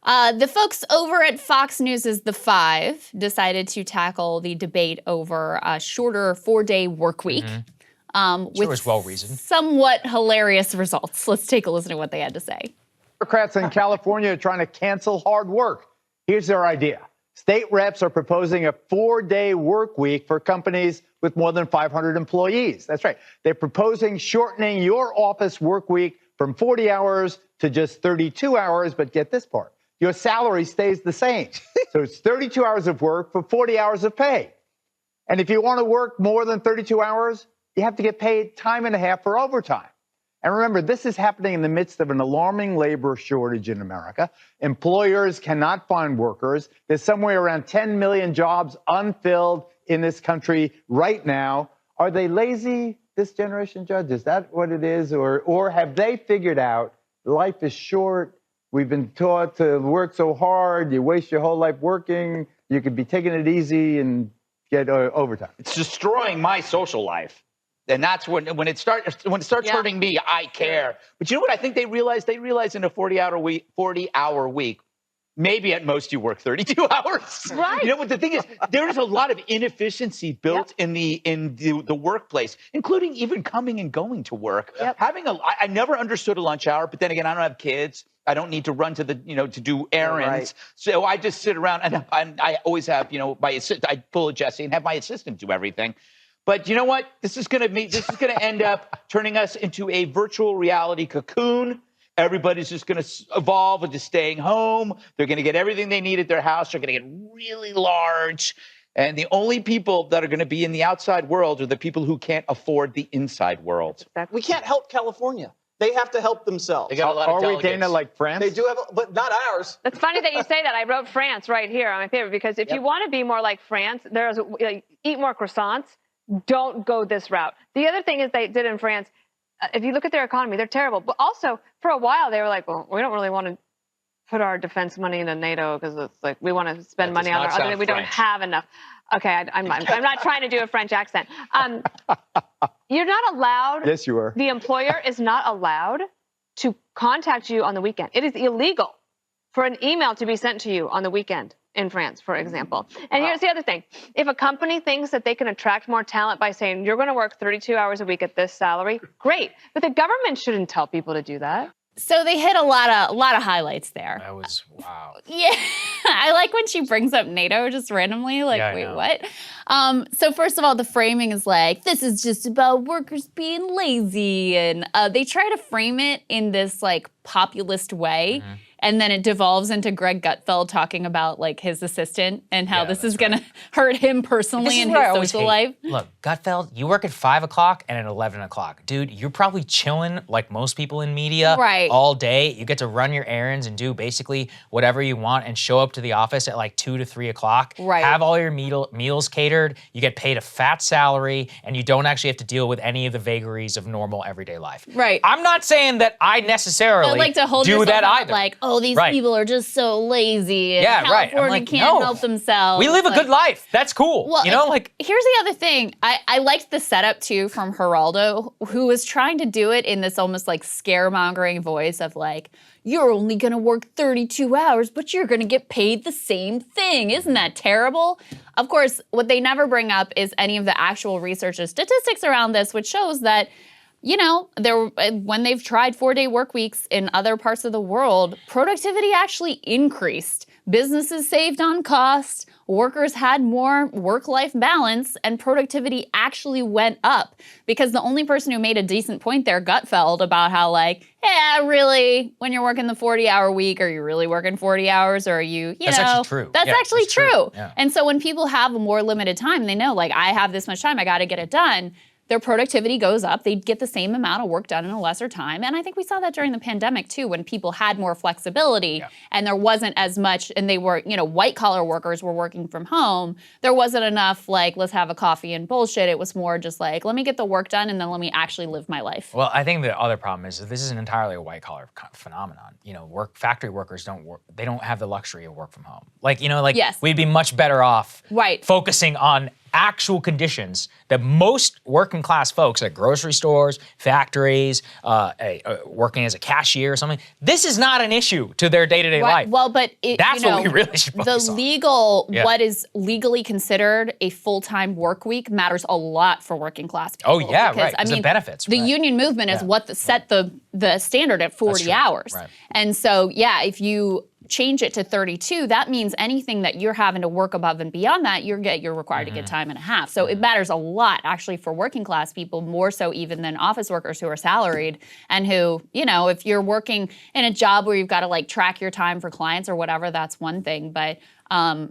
The folks over at Fox News' The Five decided to tackle the debate over a shorter 4-day work week. Sure was well-reasoned. Somewhat hilarious results. Let's take a listen to what they had to say. Democrats in California are trying to cancel hard work. Here's their idea. State reps are proposing a 4-day work week for companies with more than 500 employees. That's right. They're proposing shortening your office work week from 40 hours to just 32 hours. But get this part. Your salary stays the same. So it's 32 hours of work for 40 hours of pay. And if you want to work more than 32 hours, you have to get paid time and a half for overtime. And remember, this is happening in the midst of an alarming labor shortage in America. Employers cannot find workers. There's somewhere around 10 million jobs unfilled in this country right now. Are they lazy, this generation, Judge? Is that what it is? Or have they figured out life is short? We've been taught to work so hard. You waste your whole life working. You could be taking it easy and get overtime. It's destroying my social life. And that's when it starts hurting me, I care. But you know what I think they realized? They realized in a 40-hour week, maybe at most you work 32 hours. Right. You know what the thing is? There is a lot of inefficiency built in the workplace, including even coming and going to work. Yep. I never understood a lunch hour, but then again, I don't have kids. I don't need to run to to do errands. Right. So I just sit around and I always have, my assistant. I pull a Jesse and have my assistant do everything. But you know what? This is going to end up turning us into a virtual reality cocoon. Everybody's just going to evolve into staying home. They're going to get everything they need at their house. They're going to get really large. And the only people that are going to be in the outside world are the people who can't afford the inside world. We can't help California. They have to help themselves. They got a lot of delegates. Are we, Dana, like France? They do have, but not ours. It's funny that you say that. I wrote France right here on my paper because if you want to be more like France, there's eat more croissants. Don't go this route. The other thing is they did in France, if you look at their economy, they're terrible. But also, for a while, they were like, well, we don't really want to put our defense money into NATO because it's like we want to spend money on our other. We don't have enough. Okay, I'm not trying to do a French accent. You're not allowed. Yes, you are. The employer is not allowed to contact you on the weekend. It is illegal for an email to be sent to you on the weekend in France, for example. And here's the other thing. If a company thinks that they can attract more talent by saying, you're going to work 32 hours a week at this salary, great. But the government shouldn't tell people to do that. So they hit a lot of highlights there. That was, wow. Yeah, I like when she brings up NATO just randomly, like, Yeah, wait, what? So first of all, the framing is like, this is just about workers being lazy. And they try to frame it in this like populist way. Mm-hmm. And then it devolves into Greg Gutfeld talking about like his assistant and how this is gonna hurt him personally in his social life. Look, Gutfeld, you work at 5 o'clock and at 11 o'clock. Dude, you're probably chilling like most people in media all day. You get to run your errands and do basically whatever you want and show up to the office at like 2 to 3 o'clock. Right. Have all your meals catered. You get paid a fat salary and you don't actually have to deal with any of the vagaries of normal everyday life. Right. I'm not saying that I necessarily like to hold do that up either. Like, oh, these people are just so lazy. And I'm California like, can't help themselves. We live a good life. That's cool. Well, like here's the other thing. I liked the setup too from Geraldo, who was trying to do it in this almost like scaremongering voice of like, you're only gonna work 32 hours, but you're gonna get paid the same thing. Isn't that terrible? Of course, what they never bring up is any of the actual research or statistics around this, which shows that when they've tried 4-day work weeks in other parts of the world, productivity actually increased. Businesses saved on cost, workers had more work-life balance, and productivity actually went up. Because the only person who made a decent point there, Gutfeld, about how like, yeah, really, when you're working the 40-hour week, are you really working 40 hours or are you, That's actually true. That's actually true. Yeah. And so when people have a more limited time, they know like, I have this much time, I gotta get it done. Their productivity goes up. They get the same amount of work done in a lesser time. And I think we saw that during the pandemic too, when people had more flexibility and there wasn't as much, and they were, white collar workers were working from home. There wasn't enough like, let's have a coffee and bullshit. It was more just like, let me get the work done and then let me actually live my life. Well, I think the other problem is that this isn't entirely a white collar phenomenon. Factory workers they don't have the luxury of work from home. We'd be much better off focusing on actual conditions that most working class folks at grocery stores, factories, working as a cashier or something, this is not an issue to their day-to-day life. Well, but that's what we really should focus on. What is legally considered a full-time work week matters a lot for working class people. Oh yeah, because, right. I mean, the benefits. The union movement is what set the standard at 40 hours. Right. And so, yeah, if you change it to 32, that means anything that you're having to work above and beyond that, you're required to get time and a half. So it matters a lot actually for working class people, more so even than office workers who are salaried and who, you know, if you're working in a job where you've got to like track your time for clients or whatever, that's one thing. But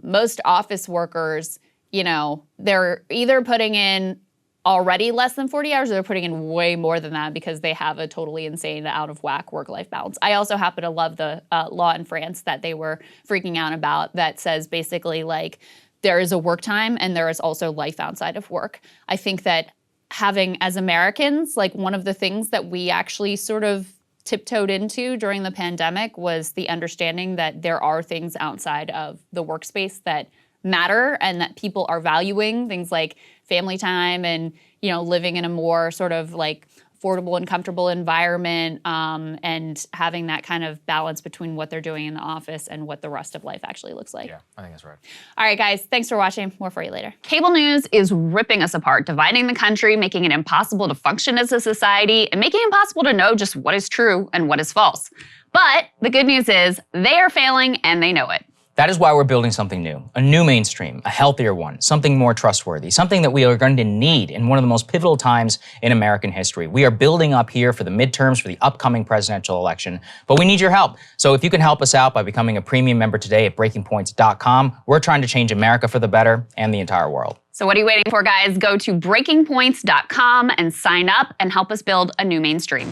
most office workers, you know, they're either putting in already less than 40 hours, or they're putting in way more than that because they have a totally insane, out of whack work-life balance. I also happen to love the law in France that they were freaking out about that says basically like there is a work time and there is also life outside of work. I think that having, as Americans, like one of the things that we actually sort of tiptoed into during the pandemic was the understanding that there are things outside of the workspace that matter and that people are valuing, things like family time and, you know, living in a more sort of like affordable and comfortable environment, and having that kind of balance between what they're doing in the office and what the rest of life actually looks like. Yeah, I think that's right. All right, guys, thanks for watching. More for you later. Cable news is ripping us apart, dividing the country, making it impossible to function as a society, and making it impossible to know just what is true and what is false. But the good news is they are failing and they know it. That is why we're building something new, a new mainstream, a healthier one, something more trustworthy, something that we are going to need in one of the most pivotal times in American history. We are building up here for the midterms, for the upcoming presidential election, but we need your help. So if you can help us out by becoming a premium member today at breakingpoints.com, we're trying to change America for the better and the entire world. So what are you waiting for, guys? Go to breakingpoints.com and sign up and help us build a new mainstream.